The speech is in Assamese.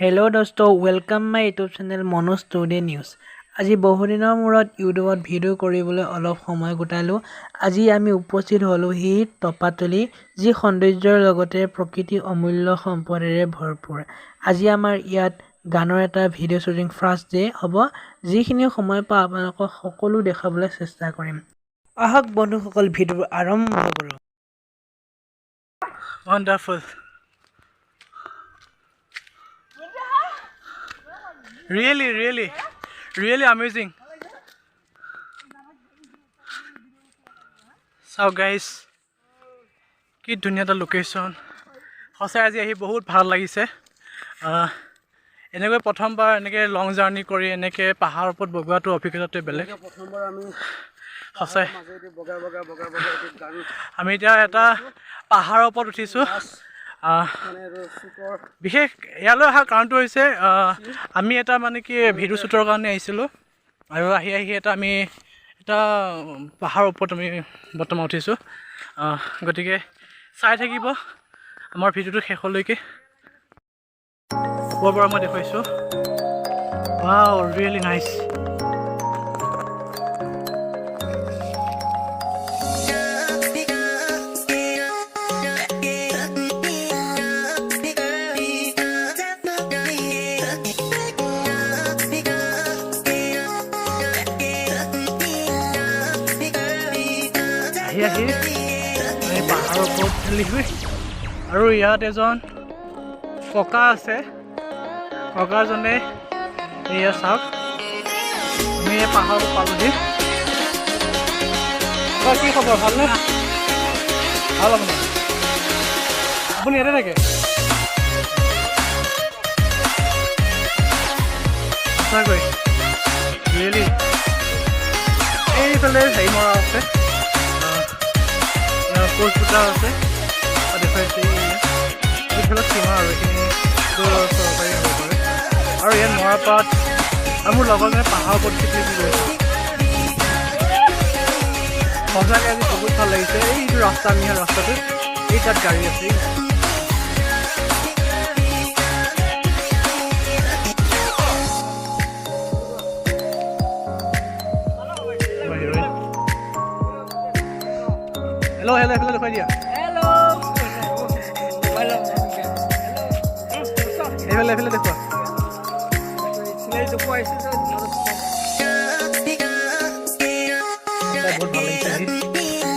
হেল্ল' দোস্ত welcome my YouTube channel Manoj today news. আজি বহুদিনৰ মূৰত ইউটিউবত ভিডিঅ' কৰিবলৈ অলপ সময় গোটালোঁ। আজি আমি উপস্থিত হ'লোঁ সেই টপাতলি যি সৌন্দৰ্যৰ লগতে প্ৰকৃতি অমূল্য সম্পদেৰে ভৰপূৰ। আজি আমাৰ ইয়াত গানৰ এটা ভিডিঅ' শ্বুটিং ফাৰ্ষ্ট ডে হ'ব, যিখিনি সময় পাওঁ আপোনালোকক সকলো দেখাবলৈ চেষ্টা কৰিম। আহক বন্ধুসকল ভিডিঅ' আৰম্ভ কৰোঁ। Wonderful. Really amazing. So guys, কি ধুনীয়া এটা লোকেশ্যন। সঁচাই আজি আহি বহুত ভাল লাগিছে। এনেকৈ প্ৰথমবাৰ এনেকৈ লং জাৰ্ণি কৰি এনেকৈ পাহাৰৰ ওপৰত বগোৱাটো অভিজ্ঞতাটোৱে বেলেগ। সঁচাই আমি এতিয়া এটা পাহাৰৰ ওপৰত উঠিছোঁ। বিশেষ ইয়ালৈ অহা কাৰণটো হৈছে আমি এটা মানে কি ভিডিঅ' শ্বুটৰ কাৰণে আহিছিলোঁ আৰু আহি আমি এটা পাহাৰৰ ওপৰত আমি বৰ্তমান উঠিছোঁ। গতিকে চাই থাকিব আমাৰ ভিডিঅ'টো শেষলৈকে। ওপৰৰ পৰা মই দেখুৱাইছোঁ। Wow, really nice. আহি আমি পাহাৰৰ ওপৰত উঠিলোহি আৰু ইয়াত এজন ককা আছে। ককাজনে এয়া চাওক, আমি এই পাহাৰত পালোহি। কি খবৰ, ভালনে? ভাল আপোনাৰ? আপুনি ইয়াতে থাকে? সঁচাকৈ ৰিয়েলি এইফালে হেৰি মৰা আছে, পোষ্ট দুটা আছে দেখুৱাইছে। এইফালে সীমা আৰু এইখিনি চৰকাৰী হ'ব পাৰে। আৰু ইয়াত মৰাপাট আৰু মোৰ লগৰজনে পাহাৰৰ ওপৰত কি কৰিছে। সঁচাকৈ আজি বহুত ভাল লাগিছে। এইটো ৰাস্তা, আমি ৰাস্তাটো এই তাত গাড়ী আছে। হেল্ল' এইফালে দেখুৱাই দিয়া। এইফালে দেখুৱা।